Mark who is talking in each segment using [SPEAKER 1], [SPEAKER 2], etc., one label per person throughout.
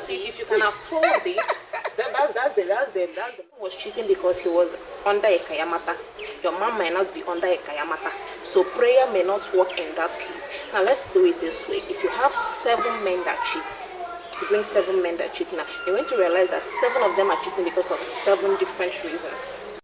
[SPEAKER 1] that's it. If you can afford it, that's the was cheating because he was under a kayamata. Your man might not be under a kayamata, so prayer may not work in that case. Now let's do it this way. If you have 7 men that cheat, you bring 7 men that cheat now, you're going to realize that 7 of them are cheating because of 7 different reasons.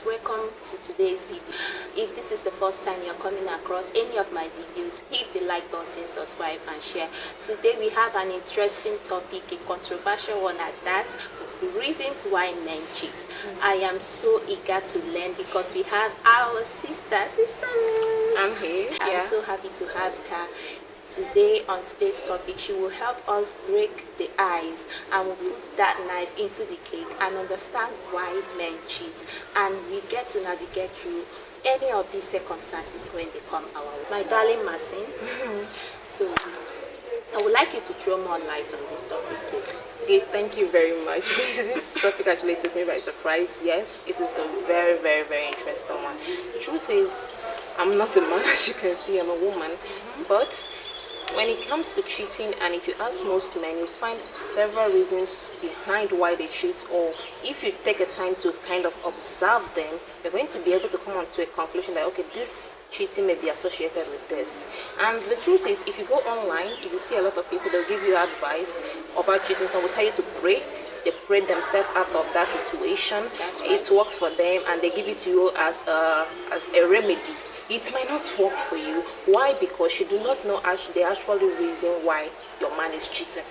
[SPEAKER 2] Welcome to today's video. If this is the first time you're coming across any of my videos, hit the like button, subscribe and share. Today we have an interesting topic, a controversial one at that, reasons why men cheat. I am so eager to learn because we have our sister.
[SPEAKER 1] I'm here.
[SPEAKER 2] I'm so happy to have her today. On today's topic, she will help us break the ice and will put that knife into the cake and understand why men cheat, and we get to navigate through any of these circumstances when they come our way. My darling Masin, so I would like you to throw more light on this topic, please.
[SPEAKER 1] Okay, thank you very much. This topic actually took me by surprise. Yes, it is a very, very, very interesting one. The truth is, I'm not a man, as you can see, I'm a woman, but when it comes to cheating, and if you ask most men, you find several reasons behind why they cheat, or if you take a time to kind of observe them, you're going to be able to come on to a conclusion that, okay, this cheating may be associated with this. And the truth is, if you go online, if you see a lot of people, they'll give you advice about cheating. Some will tell you to pray. They pray themselves out of that situation. Right. It works for them, and they give it to you as a remedy. It might not work for you. Why? Because you do not know the actual reason why your man is cheating.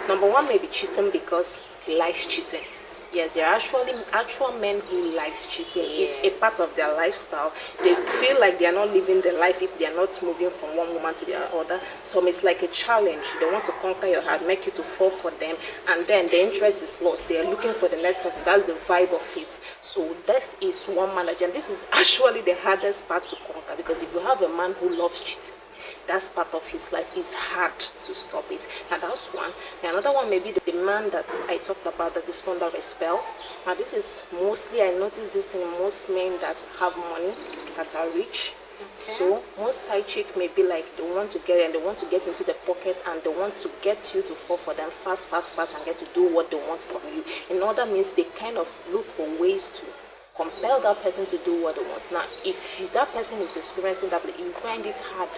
[SPEAKER 1] Number one may be cheating because he likes cheating. Yes, there are actual men who likes cheating. Yes. It's a part of their lifestyle. They feel like they are not living their life if they are not moving from one woman to the other. So it's like a challenge. They want to conquer your heart, make you to fall for them, and then the interest is lost. They are looking for the next person. That's the vibe of it. So this is one manager, and this is actually the hardest part to conquer, because if you have a man who loves cheating, that's part of his life. It's hard to stop it. Now that's one. Now another one may be the man that I talked about that is under a spell. Now this is mostly, I noticed this in most men that have money, that are rich. Okay. So most side chick may be like, they want to get, and they want to get into the pocket, and they want to get you to fall for them fast and get to do what they want from you. In other means, they kind of look for ways to compel that person to do what they want. Now, if that person is experiencing that, you find it hard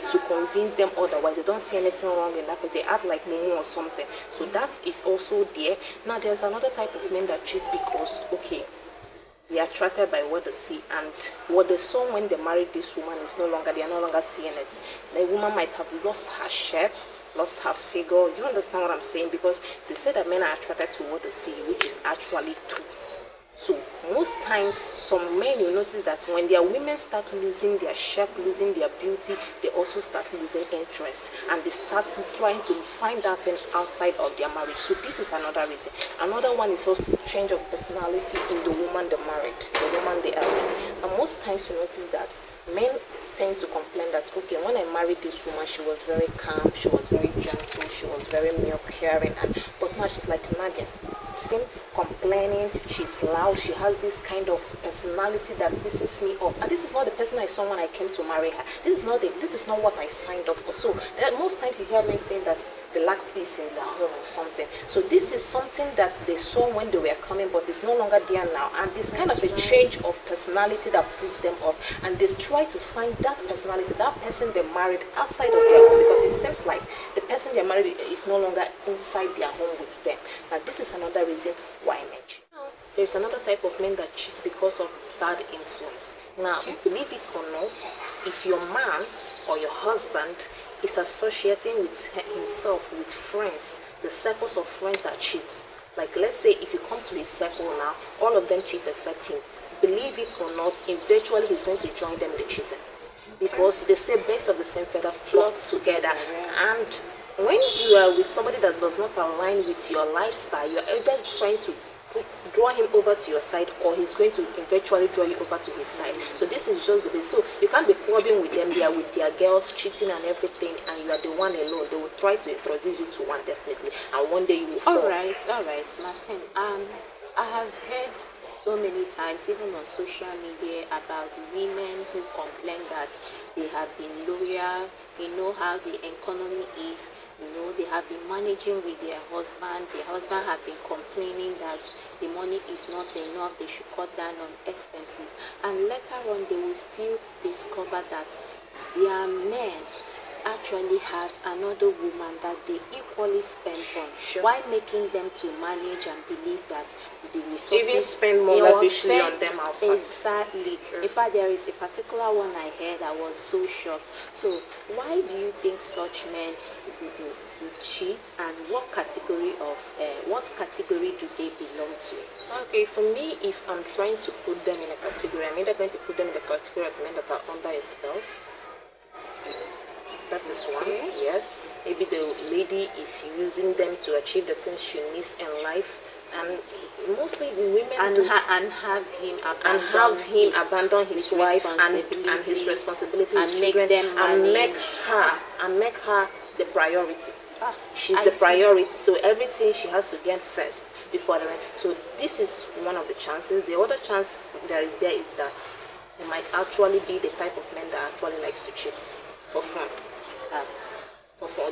[SPEAKER 1] to convince them otherwise. They don't see anything wrong in that, but they act like mumu or something. So that is also there. Now, there's another type of men that cheat because, okay, they are attracted by what they see, and what they saw when they married this woman is they are no longer seeing it. The woman might have lost her shape, lost her figure. You understand what I'm saying? Because they say that men are attracted to what they see, which is actually true. So most times, some men, you notice that when their women start losing their shape, losing their beauty, they also start losing interest, and they start trying to find that thing outside of their marriage. So this is another reason. Another one is also change of personality in the woman they married, the woman they are with. And most times you notice that men tend to complain that, okay, when I married this woman, she was very calm, she was very gentle, she was very milk caring, but now she's like nagging, complaining, she's loud, she has this kind of personality that pisses me off, and this is not the person I saw when I came to marry her. This is not what I signed up for. So most times you hear men saying that they lack peace in their home or something. So this is something that they saw when they were coming, but it's no longer there now, and this kind of a change of personality that puts them off, and they try to find that personality, that person they married outside of their home, because it seems like the person they married is no longer inside their home with them. Now this is another reason why men cheat. There's another type of men that cheat because of bad influence. Now, believe it or not, if your man or your husband is associating with himself with friends, the circles of friends that cheat, like let's say if you come to his circle now, all of them cheat except him, believe it or not, eventually he's going to join them in the cheating, because they say birds of the same feather flock together. And when you are with somebody that does not align with your lifestyle, you're either trying to
[SPEAKER 3] draw him over to your side, or he's going to eventually draw you over to his side. So this is just the base. So you can't be clubbing with them. They are with their girls, cheating and everything, and you are the one alone. They will try to introduce you to one definitely, and one day you will fall.
[SPEAKER 2] All right, Marcin. I have heard so many times, even on social media, about women who complain that they have been loyal. You know how the economy is. You know, they have been managing with their husband. Their husband have been complaining that the money is not enough. They should cut down on expenses. And later on, they will still discover that their men actually have another woman that they equally spend on, while making them to manage and believe that the resources
[SPEAKER 3] even spend more lavishly on them outside.
[SPEAKER 2] Exactly. In fact, there is a particular one I heard. I was so shocked. So why do you think such men would cheat, and what category do they belong to?
[SPEAKER 3] Okay, for me, if I'm trying to put them in a category, I'm either going to put them in the category of men that are under a spell. That is one, yes. Maybe the lady is using them to achieve the things she needs in life, and mostly the women
[SPEAKER 2] have him abandon
[SPEAKER 3] his wife and his responsibility, his children, and make her the priority. She's the priority, so everything she has to get first before the man. So this is one of the chances. The other chance there is that they might actually be the type of men that actually likes to cheat for fun.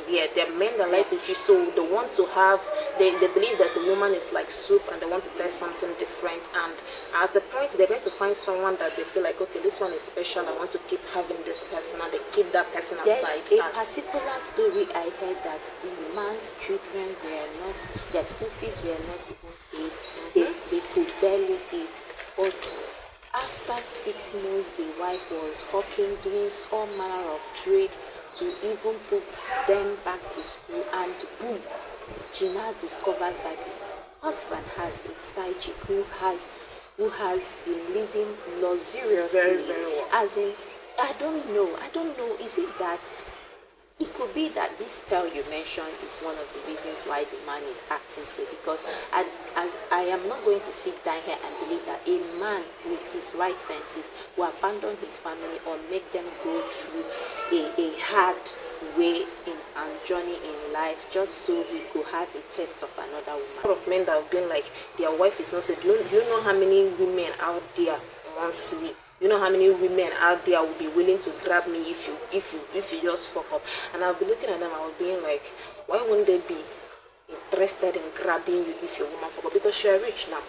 [SPEAKER 3] Yeah, they're men that like to cheat, so they want to have, they believe that a woman is like soup, and they want to test something different, and at the point they're going to find someone that they feel like, okay, this one is special, I want to keep having this person, and they keep that person aside.
[SPEAKER 2] There's a particular story I heard that the man's children were not, their school fees were not even paid. They could barely eat, but after 6 months the wife was hawking, doing all manner of trade to even put them back to school, and boom, she now discovers that the husband has a side chick who has been living luxuriously.
[SPEAKER 3] Very, very well.
[SPEAKER 2] As in, I don't know, is it that it could be that this spell you mentioned is one of the reasons why the man is acting so, because I am not going to sit down here and believe that a man with his right senses will abandon his family or make them go through a hard way and journey in life just so he could have a taste of another woman.
[SPEAKER 3] A lot of men that have been like, their wife is not said. Do you know how many women out there want sleep? You know how many women out there will be willing to grab me if you just fuck up? And I'll be looking at them, I'll be like, why wouldn't they be interested in grabbing you if your woman fuck up? Because you're rich now,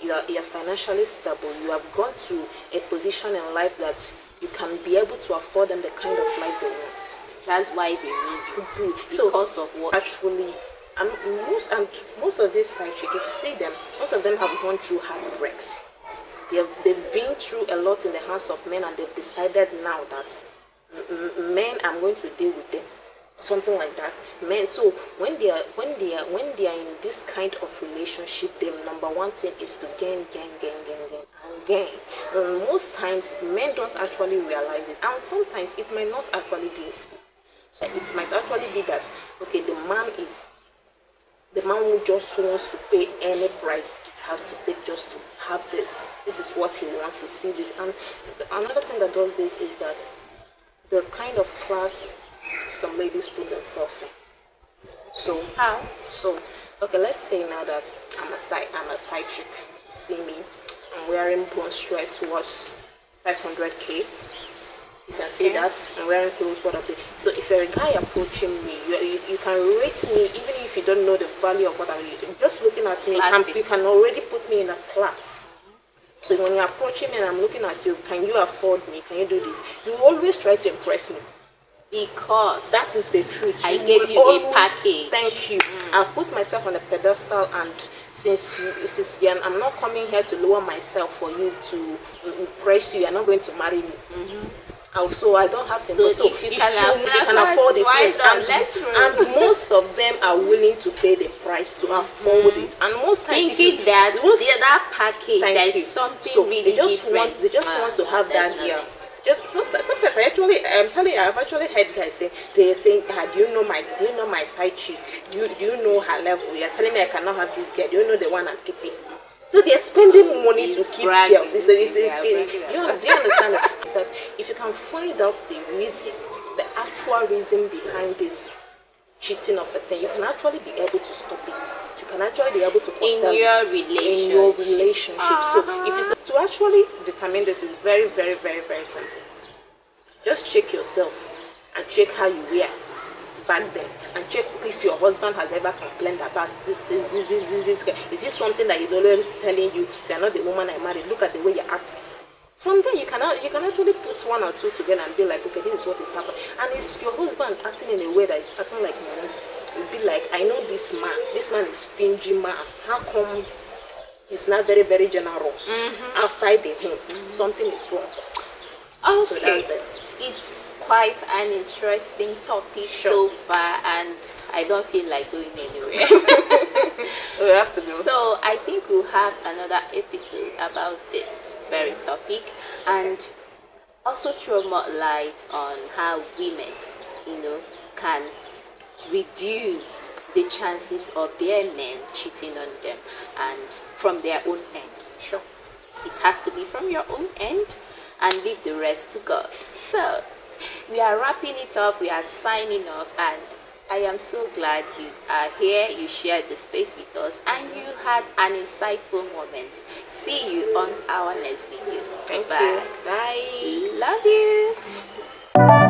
[SPEAKER 3] you're financially stable, you have gone to a position in life that you can be able to afford them the kind of life they want.
[SPEAKER 2] That's why they need you.
[SPEAKER 3] Good.
[SPEAKER 2] Because of what?
[SPEAKER 3] Actually, most of these side chicks, if you see them, most of them have gone through heartbreaks. They've been through a lot in the hands of men, and they've decided now that men, I'm going to deal with them, something like that. Men, so when they are in this kind of relationship, the number one thing is to gain. Most times men don't actually realize it, and sometimes it might not actually be so. So it might actually be that, okay, the man who just wants to pay any price it has to take just to have this. This is what he wants, he sees it. And another thing that does this is that the kind of class some ladies put themselves in. So how? So okay, let's say now that I'm a side chick. You see me, I'm wearing bone stress watch 500k. You can see that I'm wearing clothes. What of it? So if you're a guy approaching me, you can rate me even if you don't know the value of what I'm doing. Just looking at me, you can already put me in a class. So when you're approaching me and I'm looking at you, can you afford me? Can you do this? You always try to impress me.
[SPEAKER 2] Because
[SPEAKER 3] that is the truth.
[SPEAKER 2] I gave you a package.
[SPEAKER 3] Thank you. I've put myself on a pedestal, and since I'm not coming here to lower myself for you to impress you, you're not going to marry me. So I don't have to.
[SPEAKER 2] So if you can afford it,
[SPEAKER 3] and most of them are willing to pay the price to afford it. And most times,
[SPEAKER 2] thinking that package, there is something really different.
[SPEAKER 3] They just want to have that here. Just sometimes I've actually heard guys say, they're saying, do you know my side chick? Do you know her level? You're telling me I cannot have this girl. Do you know the one I'm keeping? So they're spending money to keep
[SPEAKER 2] bragging.
[SPEAKER 3] girls. Do you understand that? It's that if you can find out the reason, the actual reason behind this cheating of a thing, you can actually be able to stop it. You can actually be able to curtail in your relationship. So if it's to actually determine this is very, very, very, very simple. Just check yourself and check how you were back then, and check if your husband has ever complained about this. Is this something that he's always telling you are not the woman I married? Look at the way you're acting. From there, you can actually put one or two together and be like, okay, this is what is happening. And it's your husband acting in a way that is acting like money. You'll be like, I know this man. This man is stingy man. How come he's not very, very generous outside the home? Something is wrong.
[SPEAKER 2] Okay.
[SPEAKER 3] So that's it.
[SPEAKER 2] It's quite an interesting topic so far, and I don't feel like going anywhere.
[SPEAKER 3] We have to go.
[SPEAKER 2] So I think we'll have another episode about this very topic, and also throw more light on how women, can reduce the chances of their men cheating on them, and from their own end.
[SPEAKER 3] Sure.
[SPEAKER 2] It has to be from your own end, and leave the rest to God. So we are wrapping it up, we are signing off, and I am so glad you are here, you shared the space with us, and you had an insightful moment. See you on our next video.
[SPEAKER 3] Thank
[SPEAKER 2] Bye.
[SPEAKER 3] you. Bye.
[SPEAKER 2] Love you.